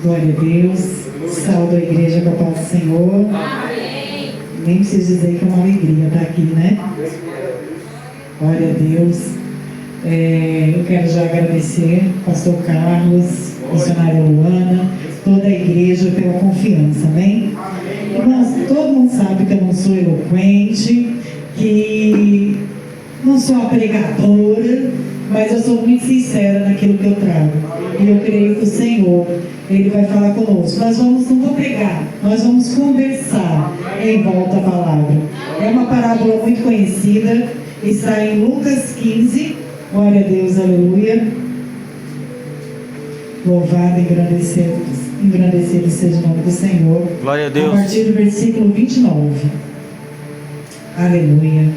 Glória a Deus. Saúdo a igreja com a paz do Senhor. Amém. Nem preciso dizer que é uma alegria estar aqui, né? Glória a Deus. Eu quero já agradecer pastor Carlos, missionária Luana, toda a igreja pela confiança, amém? Irmãos, todo mundo sabe que eu não sou eloquente, que não sou uma pregadora, mas eu sou muito sincera naquilo que eu trago. E eu creio que o Senhor, Ele vai falar conosco. Nós não vamos pregar, nós vamos conversar em volta à palavra. É uma parábola muito conhecida, está em Lucas 15. Glória a Deus, aleluia. Louvado e engrandecido seja o nome do Senhor. Glória a Deus. A partir do versículo 29. Aleluia.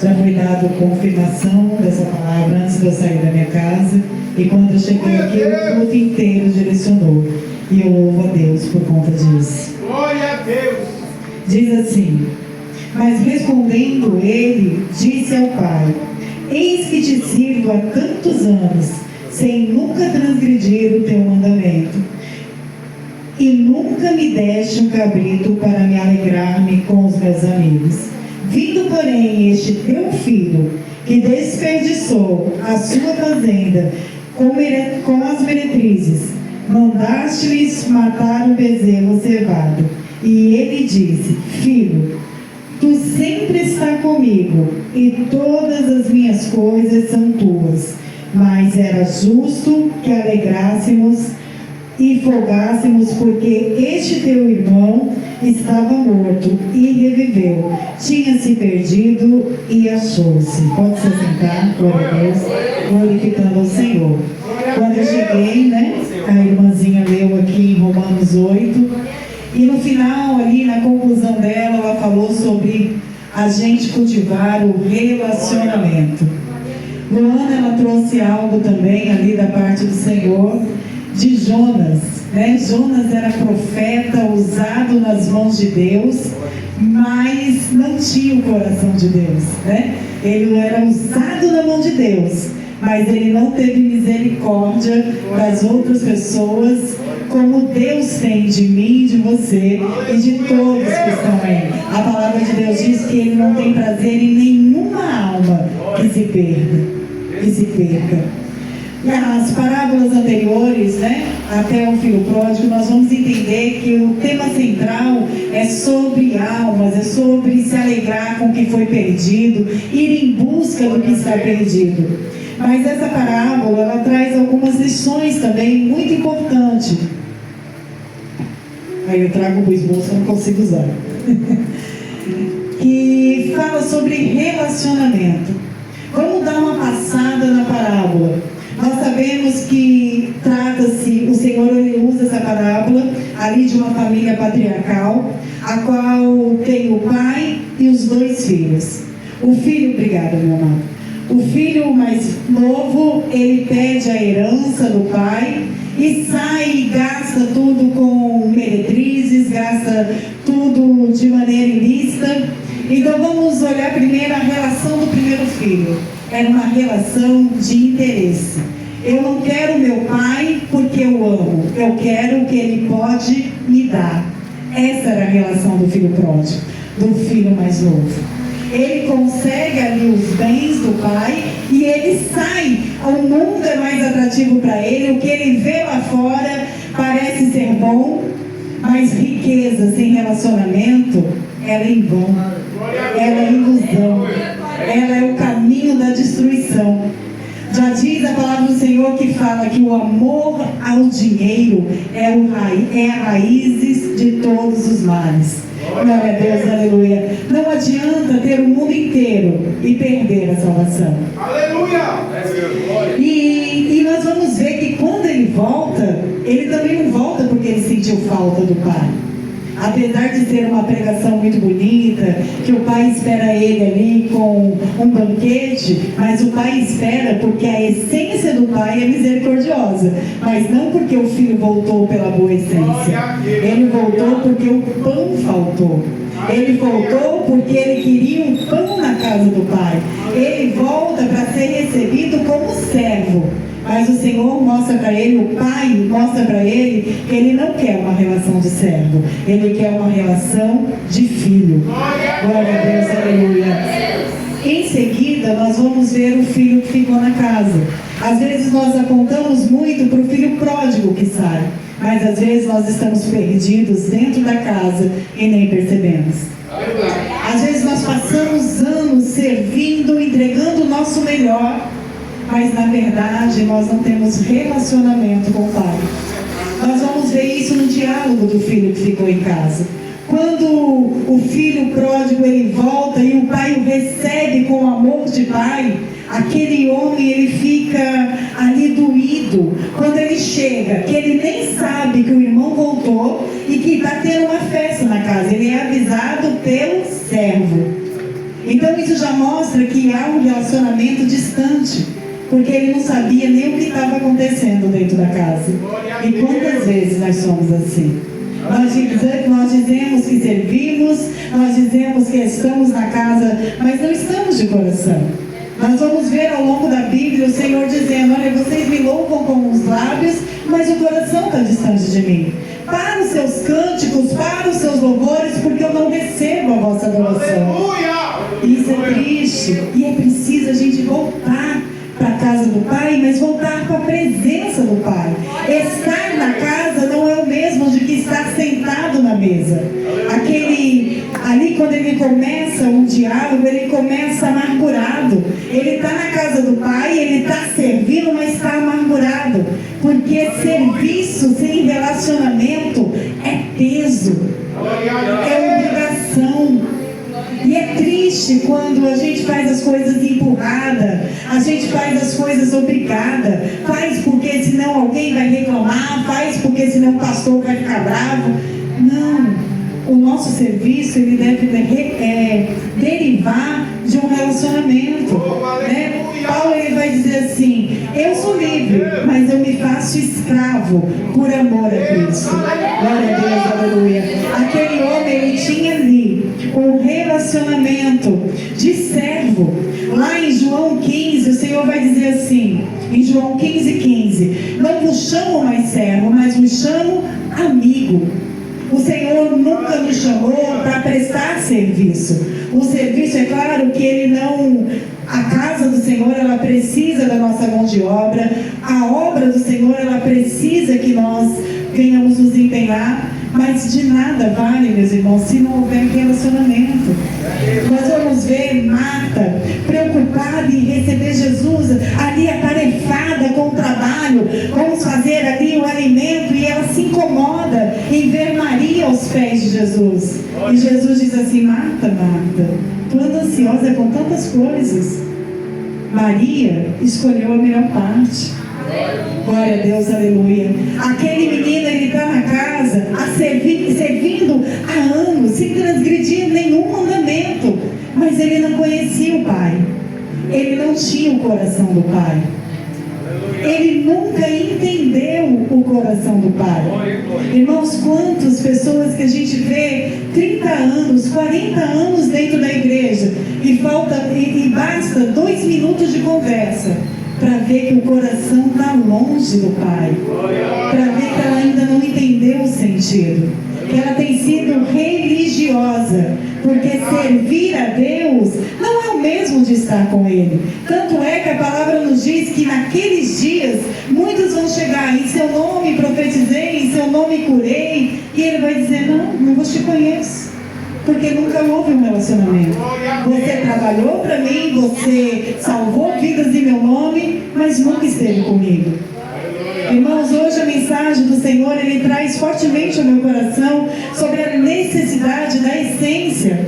Já foi dado confirmação dessa palavra antes de eu sair da minha casa. E quando eu cheguei aqui, o culto inteiro direcionou. E eu louvo a Deus por conta disso. Glória a Deus. Diz assim: mas respondendo ele, disse ao pai: eis que te sirvo há tantos anos, sem nunca transgredir o teu mandamento, e nunca me deste um cabrito para me alegrar-me com os meus amigos. Vindo, porém, este teu filho, que desperdiçou a sua fazenda com as meretrizes, mandaste-lhes matar o bezerro cevado. E ele disse: filho, tu sempre está comigo, e todas as minhas coisas são tuas. Mas era justo que alegrássemos e folgássemos, porque este teu irmão estava morto e reviveu, tinha se perdido e achou-se. Pode se sentar, glória a Deus, glorificando ao Senhor. Quando eu cheguei, né, a irmãzinha leu aqui em Romanos 8, e no final, ali na conclusão dela, ela falou sobre a gente cultivar o relacionamento. Luana, ela trouxe algo também ali da parte do Senhor, de Jonas, né? Jonas era profeta, usado nas mãos de Deus, mas não tinha o coração de Deus, né? Ele era usado na mão de Deus, mas ele não teve misericórdia das outras pessoas, como Deus tem de mim, de você e de todos que estão aí. A palavra de Deus diz que Ele não tem prazer em nenhuma alma que se perca. Nas parábolas anteriores, né, até o filho pródigo, nós vamos entender que o tema central é sobre almas, é sobre se alegrar com o que foi perdido, ir em busca do que está perdido. Mas essa parábola, ela traz algumas lições também muito importantes. Aí eu trago o esboço, eu não consigo usar. Que fala sobre relacionamento. Vamos dar uma passada na parábola. Nós sabemos que trata-se, o Senhor ele usa essa parábola ali de uma família patriarcal, a qual tem o pai e os dois filhos. O filho, obrigada, meu amado. O filho mais novo, ele pede a herança do pai e sai e gasta tudo com meretrizes, gasta tudo de maneira ilícita. Então vamos olhar primeiro a relação do primeiro filho. Era uma relação de interesse. Eu não quero meu pai porque eu amo, eu quero o que ele pode me dar. Essa era a relação do filho pródigo, do filho mais novo. Ele consegue ali os bens do pai e ele sai. O mundo é mais atrativo para ele, o que ele vê lá fora parece ser bom, mas riqueza sem relacionamento, ela é em vão, ela é ilusão, ela é o caminho da destruição. Já diz a palavra do Senhor que fala que o amor ao dinheiro é a raiz de todos os males. Glória a Deus, aleluia. Não adianta ter o mundo inteiro e perder a salvação. Aleluia! E nós vamos ver que quando ele volta, ele também não volta porque ele sentiu falta do pai. Apesar de ser uma pregação muito bonita, que o pai espera ele ali com um banquete, mas o pai espera porque a essência do pai é misericordiosa, mas não porque o filho voltou pela boa essência. Ele voltou porque o pão faltou. Ele voltou porque ele queria um pão na casa do pai. Ele volta para ser recebido como servo, Mas o Senhor mostra para ele, o Pai mostra para ele, que ele não quer uma relação de servo, ele quer uma relação de filho. Glória a Deus, aleluia. Em seguida, nós vamos ver o filho que ficou na casa. Às vezes nós apontamos muito para o filho pródigo que sai, mas às vezes nós estamos perdidos dentro da casa e nem percebemos. Às vezes nós passamos anos servindo, entregando o nosso melhor, mas na verdade nós não temos relacionamento com o Pai. Nós vamos ver isso no diálogo do filho que ficou em casa. Quando o filho pródigo ele volta e o pai o recebe com o amor de pai, aquele homem ele fica ali doído quando ele chega, que ele nem sabe que o irmão voltou e que está tendo uma festa na casa. Ele é avisado pelo servo. Então isso já mostra que há um relacionamento distante, porque ele não sabia nem o que estava acontecendo dentro da casa. E quantas vezes nós somos assim? Nós dizemos que servimos, nós dizemos que estamos na casa, mas não estamos de coração. Nós vamos ver ao longo da Bíblia o Senhor dizendo: olha, vocês me louvam com os lábios, mas o coração está distante de mim. Para os seus cânticos, para os seus louvores, porque eu não recebo a vossa adoração. Isso é triste, e é preciso a gente voltar para a casa do Pai, mas voltar para a presença do Pai. Estar na casa não é o mesmo de que estar sentado na mesa. Ali quando ele começa um diálogo, ele começa amargurado. Ele está na casa do Pai, ele está servindo, mas está amargurado. Porque serviço sem relacionamento é peso, é obrigação. E é triste quando a gente faz as coisas empurrada, a gente faz as coisas obrigada, faz porque senão alguém vai reclamar, faz porque senão o pastor vai ficar bravo. Não, o nosso serviço ele deve derivar de um relacionamento, né? Paulo ele vai dizer assim: eu sou livre, mas eu me faço escravo por amor a Cristo. Glória a Deus, aleluia. Aquele homem ele tinha ali um relacionamento de servo. Lá em João 15, o Senhor vai dizer assim, em João 15:15: não vos chamo mais servo, mas vos chamo amigo. O Senhor nunca nos chamou para prestar serviço. O serviço, é claro que ele não... A casa do Senhor, ela precisa da nossa mão de obra. A obra do Senhor, ela precisa que nós venhamos nos empenhar. Mas de nada vale, meus irmãos, se não houver relacionamento. Nós vamos ver Marta preocupada em receber Jesus, ali atarefada com o trabalho, vamos fazer ali o alimento, e ela se incomoda em ver Maria aos pés de Jesus. E Jesus diz assim: Marta, Marta, tu anda ansiosa com tantas coisas. Maria escolheu a melhor parte. Glória a Deus, aleluia. Aquele menino, ele está na casa servindo há anos, sem transgredir nenhum mandamento, mas ele não conhecia o Pai, ele não tinha o coração do Pai, ele nunca entendeu o coração do Pai. Irmãos, quantas pessoas que a gente vê 30 anos, 40 anos dentro da igreja, e basta 2 minutos de conversa para ver que o coração está longe do Pai, para ver que ela ainda não entendeu o sentido, que ela tem sido religiosa, porque servir a Deus não é o mesmo de estar com Ele. Tanto é que a palavra nos diz que naqueles dias muitos vão chegar: em seu nome profetizei, em seu nome curei, e Ele vai dizer: não vos te conheço, porque nunca houve um relacionamento. Você trabalhou para mim, você salvou vidas em meu nome, mas nunca esteve comigo. Irmãos, hoje a mensagem do Senhor, ele traz fortemente ao meu coração sobre a necessidade da essência.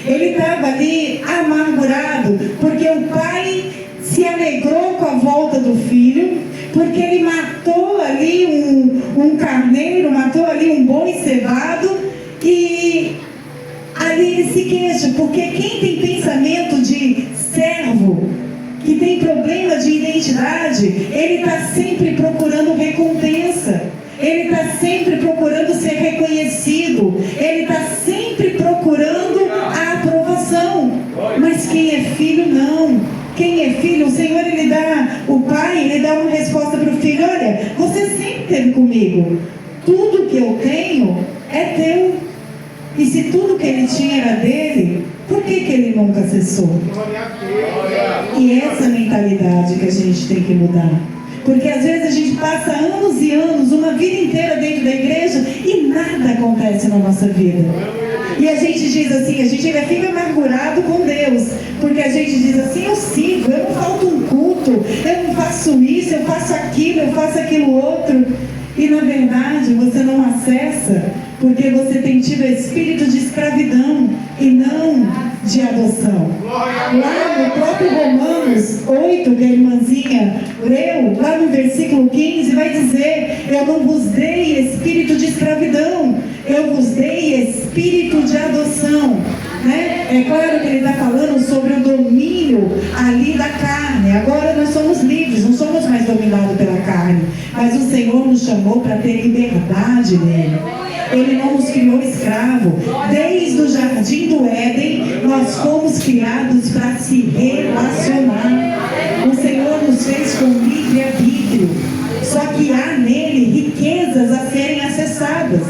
Ele estava ali amargurado, porque o pai se alegrou com a volta do filho, porque ele matou ali um carneiro, matou ali um boi cevado, e ali ele se queixa, porque quem tem pensamento de servo, que tem problema de identidade, ele está sempre procurando recompensa, ele está sempre procurando ser reconhecido, ele está sempre procurando a aprovação. Mas quem é filho, não. Quem é filho, o Senhor Senhor, o Pai, Ele dá uma resposta para o filho: olha, você sempre esteve comigo, tudo que eu tenho é teu. E se tudo que ele tinha era dele, por que ele nunca acessou? E essa mentalidade que a gente tem que mudar. Porque às vezes a gente passa anos e anos, uma vida inteira dentro da igreja e nada acontece na nossa vida. E a gente diz assim, a gente ainda fica amargurado com Deus, porque a gente diz assim: eu sirvo, eu não falto um culto, eu não faço isso, eu faço aquilo outro. E na verdade você não acessa porque você tem tido espírito de escravidão e não de adoção. Lá no próprio Romanos 8, que a irmãzinha leu, lá no versículo 15, vai dizer: eu não vos dei espírito de escravidão, eu vos dei espírito de adoção. Né? É claro que ele está falando sobre o domínio ali da carne. Agora nós somos livres, não somos mais dominados pela carne, mas o Senhor nos chamou para ter liberdade nele. Ele não nos criou escravo. Desde o jardim do Éden nós fomos criados para se relacionar. O Senhor nos fez com livre-arbítrio. Só que há nele riquezas a serem acessadas.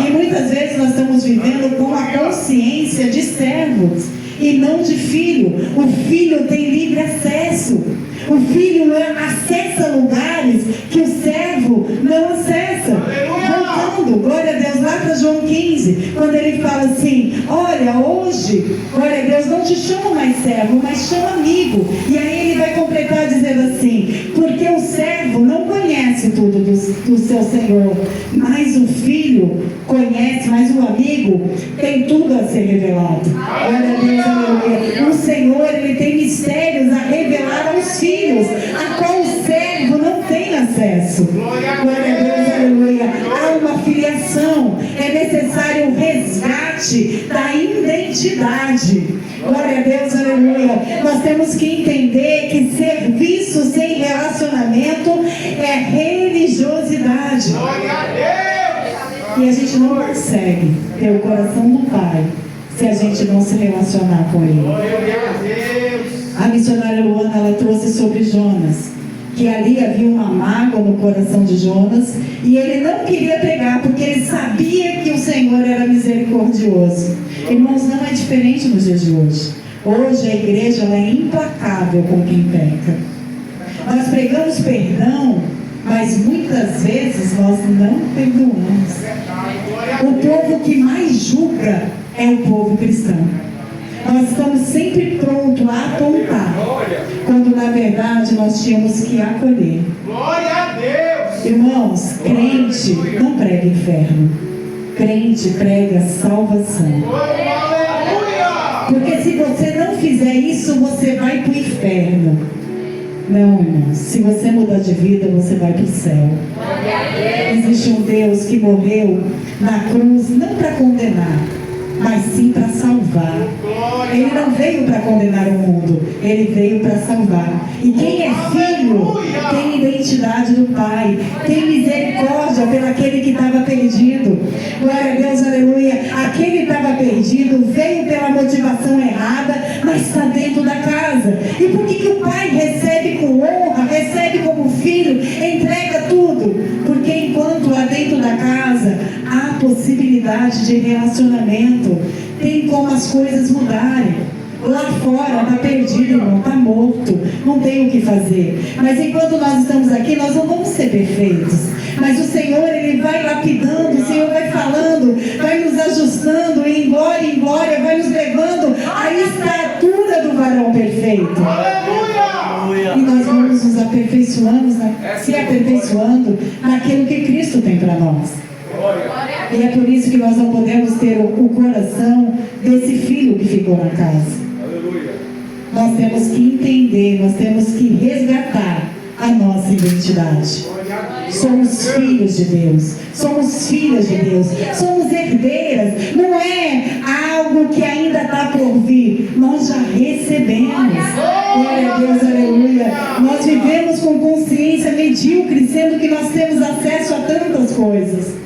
E muitas vezes nós estamos vivendo com a consciência de servos e não de filho. O filho tem livre acesso. O filho acessa lugares que o servo não acessa. Voltando, glória a Deus, lá para João 15, quando ele fala assim: olha, hoje, glória a Deus, não te chamo mais servo, mas chamo amigo. E aí ele vai completar dizendo assim: porque o servo não conhece tudo do seu Senhor, mas o filho conhece, mas o amigo tem tudo a ser revelado. Glória a Deus, aleluia. O Senhor, ele tem mistérios a revelar aos filhos, a qual o servo não tem acesso. Glória a Deus, aleluia. Há uma filiação, é necessário o resgate da identidade. Glória a Deus, aleluia. Nós temos que entender que serviço sem relacionamento é religiosidade. Glória a Deus. E a gente não consegue ter o coração do Pai se a gente não se relacionar com Ele. Glória a Deus. A missionária Luana, ela trouxe sobre Jonas, que ali havia uma mágoa no coração de Jonas, e ele não queria pregar, porque ele sabia que o Senhor era misericordioso. Irmãos, não é diferente nos dias de hoje. Hoje a igreja ela é implacável com quem peca. Nós pregamos perdão, mas muitas vezes nós não perdoamos. O povo que mais julga é o povo cristão. Nós estamos sempre prontos a apontar, quando na verdade nós tínhamos que acolher. Glória a Deus. Irmãos, crente não prega inferno, crente prega salvação. Aleluia. Porque se você não fizer isso, você vai para o inferno. Não, irmãos, se você mudar de vida, você vai para o céu. Existe um Deus que morreu na cruz não para condenar, mas sim para salvar. Ele não veio para condenar o mundo, ele veio para salvar. E quem é filho tem identidade do Pai, tem misericórdia pelo aquele que estava perdido. Glória a Deus, aleluia. Aquele que estava perdido veio pela motivação errada, mas está dentro da casa. E por que o Pai recebe com honra, recebe como filho, entrega tudo? Porque enquanto lá dentro da casa há possibilidade de relacionamento, tem como as coisas mudarem. Lá fora está perdido, irmão, está morto, não tem o que fazer. Mas enquanto nós estamos aqui, nós não vamos ser perfeitos. Mas o Senhor, Ele vai lapidando, o Senhor vai falando, vai nos ajustando, e em glória, vai nos levando à estatura do varão perfeito. Aleluia. E nós vamos nos aperfeiçoando, se aperfeiçoando naquilo que Cristo tem para nós. E é por isso que nós não podemos ter o coração desse filho que ficou na casa. Nós temos que entender, nós temos que resgatar a nossa identidade. Somos filhos de Deus, somos filhas de Deus, somos herdeiras. Não é algo que ainda está por vir, nós já recebemos. Glória a Deus, aleluia. Nós vivemos com consciência medíocre, sendo que nós temos acesso a tantas coisas.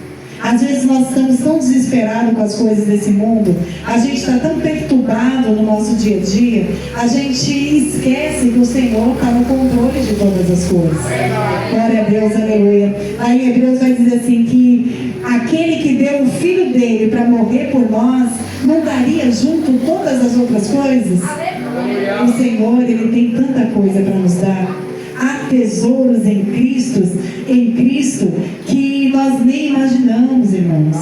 Às vezes nós estamos tão desesperados com as coisas desse mundo, a gente está tão perturbado no nosso dia a dia, a gente esquece que o Senhor está no controle de todas as coisas. Glória a Deus, aleluia. Aí em Hebreus vai dizer assim que aquele que deu o Filho dele para morrer por nós, não daria junto todas as outras coisas? O Senhor, Ele tem tanta coisa para nos dar. Há tesouros em Cristo que nós nem imaginamos, irmãos.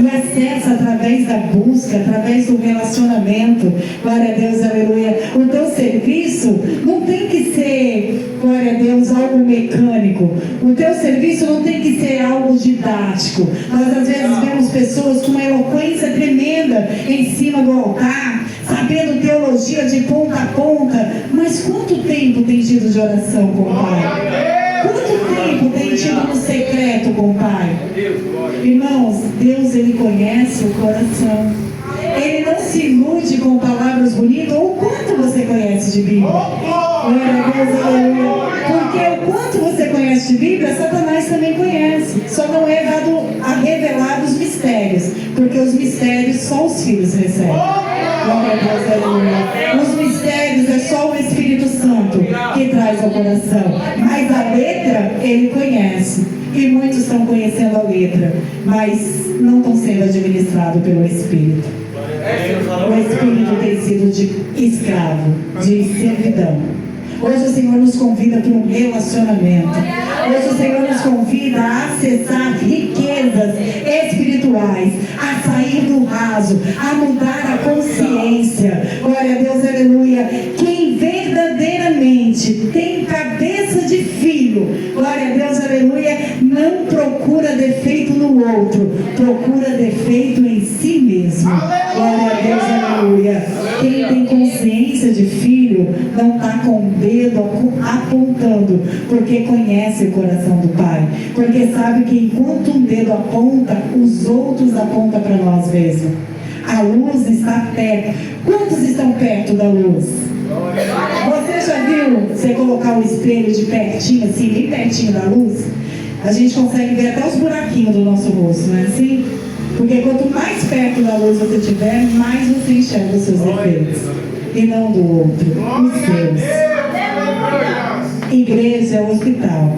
E acesso através da busca, através do relacionamento. Glória a Deus, aleluia. O teu serviço não tem que ser, glória a Deus, algo mecânico. O teu serviço não tem que ser algo didático. Nós às vezes vemos pessoas com uma eloquência tremenda em cima do altar, sabendo teologia de ponta a ponta, mas quanto tempo tem tido de oração com o Pai? Quanto tempo tem tido no secreto com o Pai? Irmãos, Deus, Ele conhece o coração. Ele não se ilude com palavras bonitas. Ou quanto você conhece de Bíblia? Glória a Deus, aleluia. Porque o quanto você conhece de Bíblia, Satanás também conhece. Só não é dado a revelar os mistérios, porque os mistérios só os filhos recebem. Glória a Deus, aleluia. Os mistérios é só o Espírito Santo que traz ao coração. Mas a letra, Ele conhece. E muitos estão conhecendo a letra, mas não estão sendo administrados pelo Espírito. O Espírito tem sido de escravo, de servidão. Hoje o Senhor nos convida para um relacionamento. Hoje o Senhor nos convida a acessar riquezas espirituais, a sair do raso, a mudar a consciência. Glória a Deus, aleluia. Quem verdadeiramente tem cabeça de filho, glória a Deus, aleluia, não procura defeito no outro, procura defeito em si mesmo. Glória a Deus, aleluia. Quem tem consciência de filho não está com o dedo apontando, porque conhece o coração do Pai, porque sabe que enquanto um dedo aponta, os outros apontam para nós mesmos. A luz está perto. Quantos estão perto da luz? Você já viu você colocar o espelho de pertinho, assim, bem pertinho da luz? A gente consegue ver até os buraquinhos do nosso rosto, não é assim? Porque quanto mais perto da luz você estiver, mais você enxerga os seus defeitos, e não do outro, os seus. Igreja é um hospital.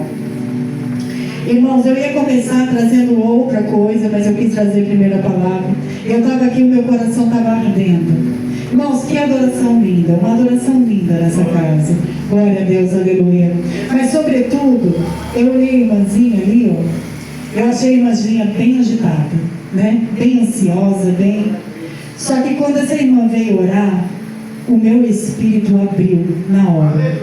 Irmãos, eu ia começar trazendo outra coisa, mas eu quis trazer primeiro a palavra. Eu estava aqui, o meu coração estava ardendo. Irmãos, que adoração linda, uma adoração linda nessa casa. Glória a Deus, aleluia. Mas sobretudo, eu olhei a irmãzinha ali, ó. Eu achei a irmãzinha bem agitada, né? Bem ansiosa, bem... Só que quando essa irmã veio orar, o meu espírito abriu na hora.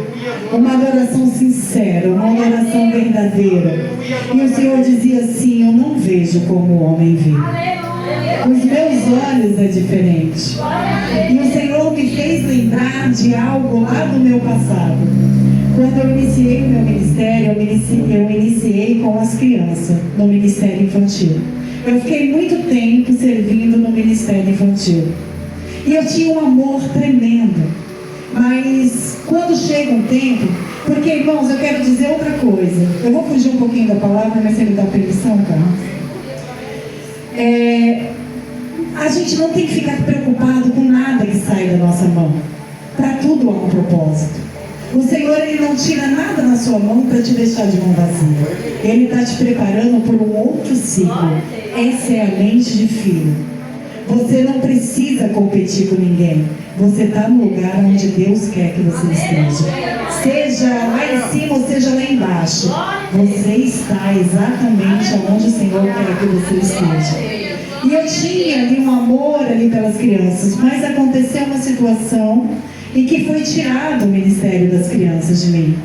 Uma adoração sincera, uma adoração verdadeira. E o Senhor dizia assim: eu não vejo como o homem vê. Os meus olhos é diferente. E o Senhor me fez lembrar de algo lá do meu passado. Quando eu iniciei o meu ministério, eu iniciei com as crianças no ministério infantil. Eu fiquei muito tempo servindo no ministério infantil. E eu tinha um amor tremendo. Mas quando chega um tempo... Porque, irmãos, eu quero dizer outra coisa. Eu vou fugir um pouquinho da palavra, mas você me dá permissão, Carlos? A gente não tem que ficar preocupado com nada que sai da nossa mão. Para tudo há um propósito. O Senhor, Ele não tira nada na sua mão para te deixar de mão vazia. Ele está te preparando por um outro ciclo. Essa é a mente de filho. Você não precisa competir com ninguém. Você está no lugar onde Deus quer que você esteja. Seja lá em cima ou seja lá embaixo. Você está exatamente onde o Senhor quer que você esteja. E eu tinha ali um amor ali pelas crianças, mas aconteceu uma situação em que foi tirado o ministério das crianças de mim.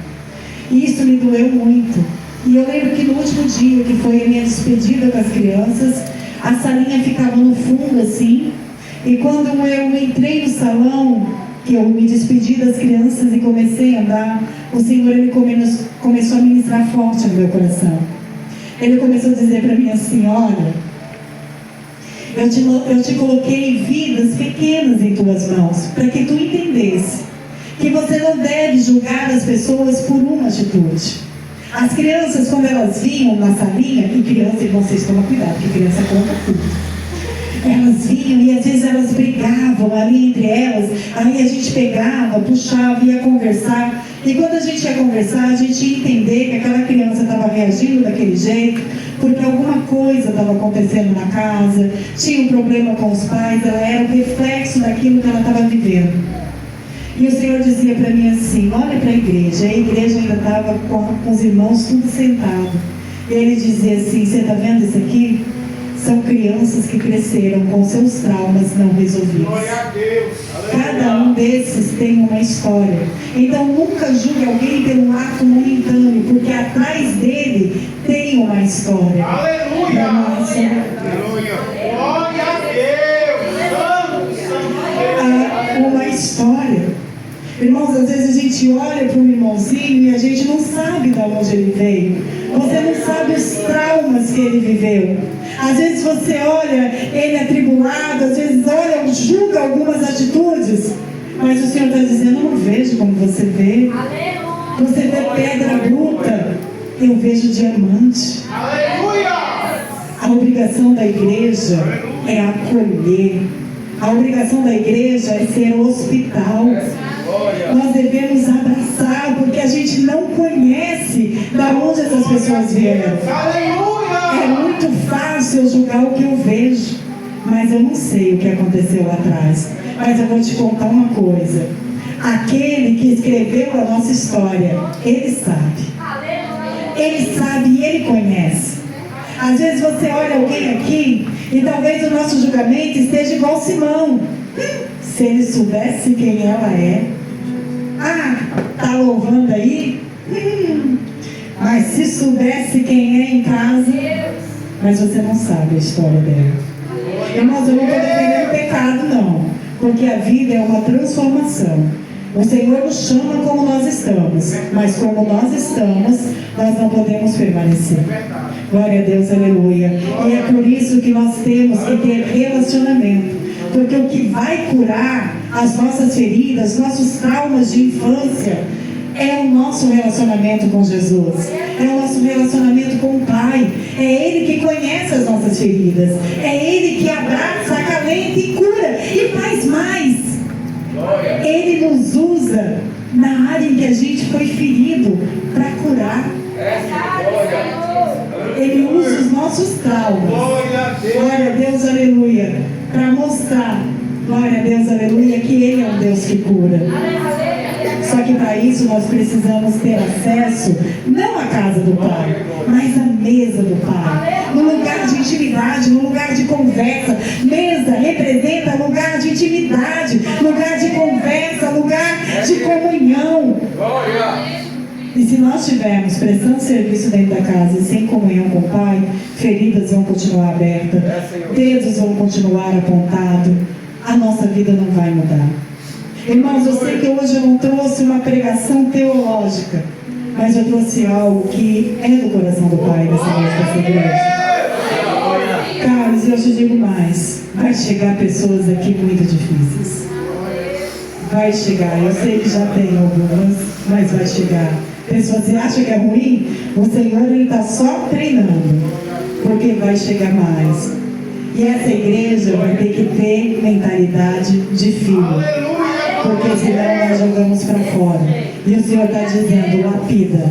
E isso me doeu muito. E eu lembro que no último dia, que foi a minha despedida com as crianças, a salinha ficava no fundo assim. E quando eu entrei no salão, que eu me despedi das crianças e comecei a andar, o Senhor, Ele começou a ministrar forte no meu coração. Ele começou a dizer para mim assim: olha, eu te coloquei vidas pequenas em tuas mãos, para que tu entendesse que você não deve julgar as pessoas por uma atitude. As crianças, quando elas vinham na salinha, e criança, e vocês tomam cuidado, porque criança conta tudo. Elas vinham e às vezes elas brigavam ali entre elas, aí a gente pegava, puxava, ia conversar, e quando a gente ia conversar, a gente ia entender que aquela criança estava reagindo daquele jeito, porque alguma coisa estava acontecendo na casa, tinha um problema com os pais, ela era o reflexo daquilo que ela estava vivendo. E o Senhor dizia para mim assim, olha para a igreja ainda estava com os irmãos tudo sentado. E ele dizia assim, você está vendo isso aqui? São crianças que cresceram com seus traumas não resolvidos. Glória a Deus. Cada um desses tem uma história. Então nunca julgue alguém pelo ato momentâneo, porque atrás dele tem uma história. Aleluia. Aleluia. Glória a Deus. Santo. Há uma história. Irmãos, às vezes a gente olha para um irmãozinho e a gente não sabe de onde ele veio. Você não sabe os traumas que ele viveu. Às vezes você olha ele atribulado, às vezes olha, julga algumas atitudes, mas o Senhor está dizendo, eu não vejo como você vê. Você vê pedra bruta, eu vejo diamante. Aleluia. A obrigação da igreja é acolher. A obrigação da igreja é ser um hospital. Nós devemos abraçar, porque a gente não conhece da onde essas pessoas vieram. Aleluia. É muito fácil eu julgar o que eu vejo, mas eu não sei o que aconteceu lá atrás. Mas eu vou te contar uma coisa. Aquele que escreveu a nossa história, ele sabe. Ele sabe e ele conhece. Às vezes você olha alguém aqui e talvez o nosso julgamento esteja igual Simão. Se ele soubesse quem ela é. Ah, tá louvando aí? Mas se soubesse quem é em casa. Mas você não sabe a história dela. Irmãos, eu não estou defendendo o pecado, não. Porque a vida é uma transformação. O Senhor nos chama como nós estamos. Mas como nós estamos, nós não podemos permanecer. Glória a Deus, aleluia. E é por isso que nós temos que ter relacionamento. Porque o que vai curar as nossas feridas, nossos traumas de infância, é o nosso relacionamento com Jesus. É o nosso relacionamento com o Pai. É Ele que conhece as nossas feridas. É Ele que abraça, acalenta e cura. E faz mais. Ele nos usa na área em que a gente foi ferido para curar. Ele usa os nossos traumas. Glória a Deus, aleluia. Para mostrar, glória a Deus, aleluia, que Ele é um Deus que cura. Só que para isso nós precisamos ter acesso, não à casa do Pai, mas à mesa do Pai. No lugar de intimidade, no lugar de conversa. Mesa representa lugar de intimidade, lugar de conversa, lugar de comunhão. E se nós estivermos prestando serviço dentro da casa e sem comunhão com o Pai, feridas vão continuar abertas, dedos vão continuar apontados, a nossa vida não vai mudar. Irmãos, eu sei que hoje eu não trouxe uma pregação teológica, mas eu trouxe algo que é do coração do Pai nessa noite dessa igreja. Carlos, eu te digo mais, vai chegar pessoas aqui muito difíceis. Vai chegar, eu sei que já tem algumas, mas vai chegar. Pessoas, você acha que é ruim? O Senhor está só treinando, porque vai chegar mais. E essa igreja vai ter que ter mentalidade de filho, porque senão nós jogamos para fora. E o Senhor está dizendo, lapida.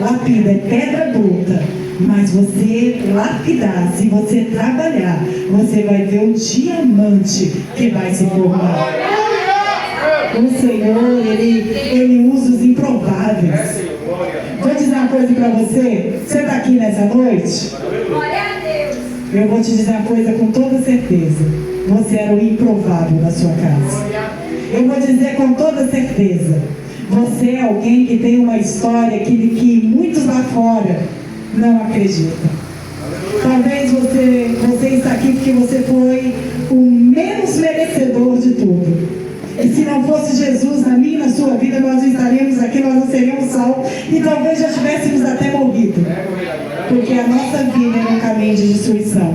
Lapida é pedra bruta, mas você lapidar, se você trabalhar, você vai ver um diamante que vai se formar. O Senhor, Ele usa os improváveis. Vou dizer uma coisa para você. Você está aqui nessa noite? Eu vou te dizer uma coisa com toda certeza. Você era o improvável na sua casa. Eu vou dizer com toda certeza. Você é alguém que tem uma história que muitos lá fora não acreditam. Talvez você está aqui porque você foi o menos merecedor de tudo. E se não fosse Jesus na minha e na sua vida, nós não estaríamos aqui, nós não seríamos salvos e talvez já tivéssemos até morrido. Porque a nossa vida é um caminho de destruição.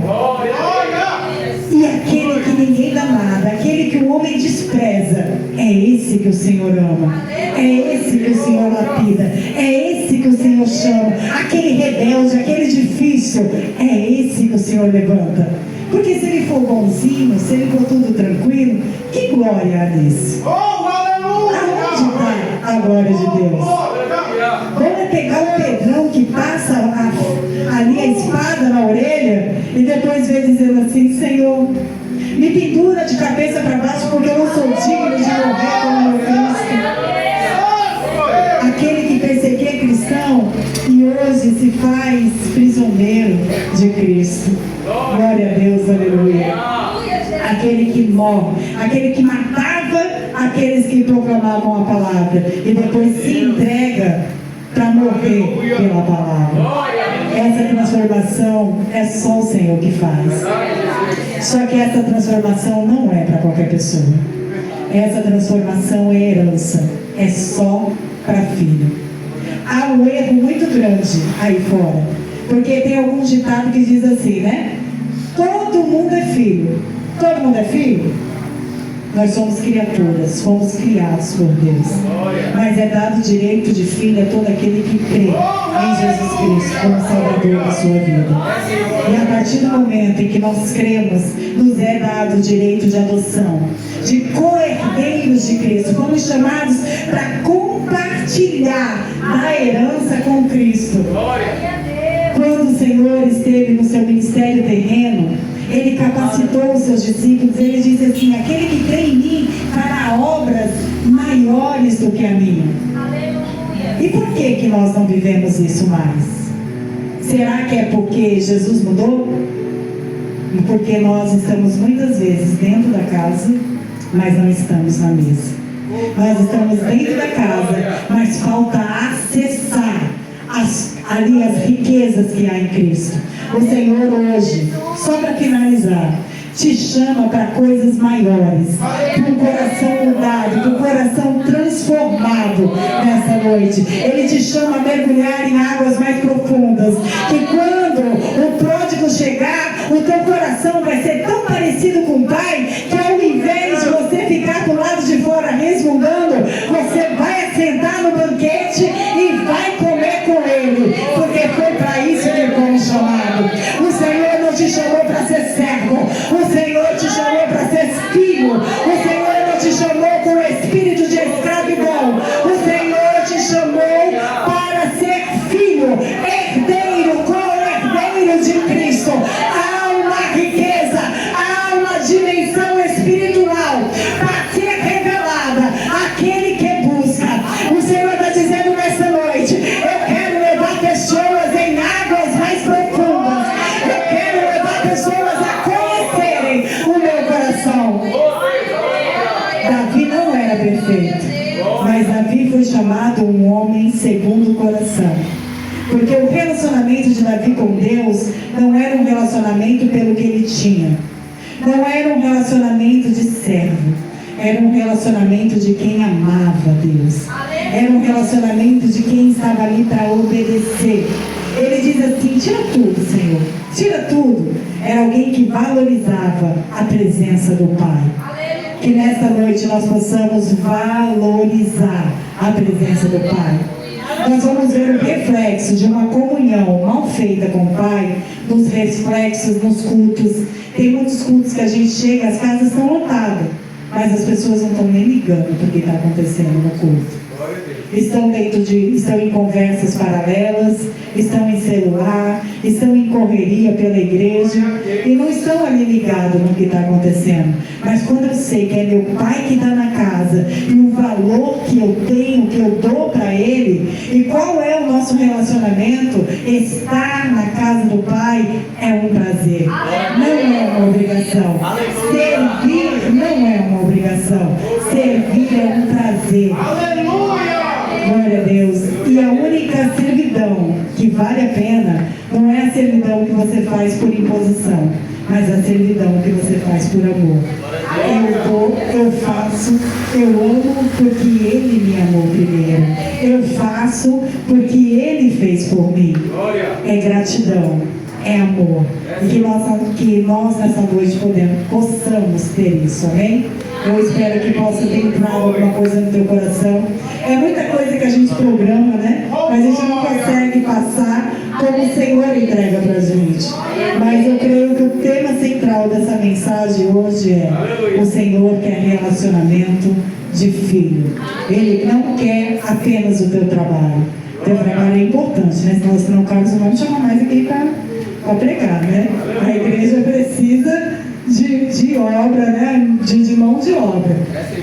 E aquele que ninguém dá nada, aquele que o homem despreza, é esse que o Senhor ama. É esse que o Senhor lapida. É esse que o Senhor Senhor chama, aquele rebelde, aquele difícil, é esse que o Senhor levanta. Porque se ele for bonzinho, se ele for tudo tranquilo, que glória há nisso? Oh, aleluia! Aonde está a glória de Deus? Vamos pegar o Pedrão que passa ali a espada na orelha e depois vem dizendo assim: Senhor, me pendura de cabeça para baixo porque eu não sou digno de morrer como meu Cristo. Aquele que perseguia cristão e hoje se faz prisioneiro de Cristo. Glória a Deus, aleluia. Aquele que morre, aquele que matava aqueles que proclamavam a palavra e depois se entrega para morrer pela palavra. Essa transformação é só o Senhor que faz. Só que essa transformação não é para qualquer pessoa. Essa transformação é herança, é só para filho. Há um erro muito grande aí fora, porque tem algum ditado que diz assim, né? Todo mundo é filho. Todo mundo é filho? Nós somos criaturas, fomos criados por Deus. Mas é dado o direito de filho a todo aquele que crê em Jesus Cristo como Salvador da sua vida. E a partir do momento em que nós cremos, nos é dado o direito de adoção, de co-herdeiros de Cristo. Fomos chamados para compartilhar a herança com Cristo. Quando o Senhor esteve no seu ministério terreno, Ele capacitou os seus discípulos. Ele disse assim: aquele que crê em mim fará obras maiores do que a minha. E por que nós não vivemos isso mais? Será que é porque Jesus mudou? E porque nós estamos muitas vezes dentro da casa, mas não estamos na mesa. Nós estamos dentro da casa, mas falta acessar ali as riquezas que há em Cristo. O Senhor hoje, só para finalizar, te chama para coisas maiores, para um coração mudado, para um coração transformado nessa noite. Ele te chama a mergulhar em águas mais profundas, que quando o pródigo chegar, o teu coração vai ser tão parecido com o Pai, que ao invés de você ficar do lado de fora resmungando, você vai assentar no banquete e vai comer com Ele, porque foi para isso que Ele foi chamado. O Senhor não te chamou para ser servo, o Senhor te chamou para ser filho. O Senhor não te chamou com o espírito de escravidão. O Senhor te chamou para ser filho, herdeiro, co-herdeiro de Cristo. Há uma riqueza, há uma dimensão espiritual para ser revelada àquele que busca. O Senhor está dizendo nessa noite: eu quero levar pessoas em águas mais profundas. Eu quero levar pessoas a conhecerem o meu coração. Davi não era perfeito, mas Davi foi chamado um homem segundo o coração. Porque o relacionamento de Davi com Deus não era um relacionamento pelo que ele tinha. Não era um relacionamento de servo. Era um relacionamento de quem amava Deus. Era um relacionamento de quem estava ali para obedecer. Ele diz assim: tira tudo, Senhor, tira tudo. Era alguém que valorizava a presença do Pai. Que nesta noite nós possamos valorizar a presença do Pai. Nós vamos ver o reflexo de uma comunhão mal feita com o Pai, nos reflexos, nos cultos. Tem muitos cultos que a gente chega, as casas estão lotadas, mas as pessoas não estão nem ligando para o que está acontecendo no culto. Estão em conversas paralelas, estão em celular, estão em correria pela igreja e não estão ali ligados no que está acontecendo. Mas quando eu sei que é meu Pai que está na casa e o valor que eu tenho, que eu dou para Ele, e qual é o nosso relacionamento, estar na casa do Pai é um prazer, não é uma obrigação. Servir não é uma obrigação, servir é um prazer. Glória a Deus. E a única servidão que vale a pena não é a servidão que você faz por imposição, mas a servidão que você faz por amor. Eu dou, eu faço, eu amo porque Ele me amou primeiro. Eu faço porque Ele fez por mim. É gratidão, é amor. E que nós nessa noite possamos ter isso, amém? Eu espero que possa ter entrado alguma coisa no teu coração. É muita coisa que a gente programa, né? Mas a gente não consegue Senhor entrega para a gente. Mas eu creio que o tema central dessa mensagem hoje é: o Senhor quer relacionamento de filho. Ele não quer apenas o teu trabalho. Teu trabalho é importante, né? Senão o Carlos não vai me chamar mais aqui para pregar, né? A igreja precisa de obra, né? De mão de obra.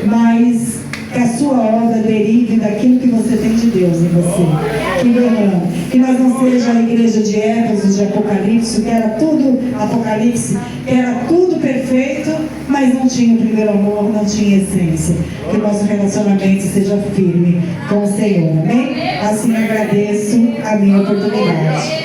Mas que a sua obra derive daquilo que você tem de Deus em você. Que nós não seja a igreja de Éfeso, de Apocalipse, que era tudo Apocalipse, que era tudo perfeito, mas não tinha o primeiro amor, não tinha essência. Que o nosso relacionamento seja firme com o Senhor, amém? Assim agradeço a minha oportunidade.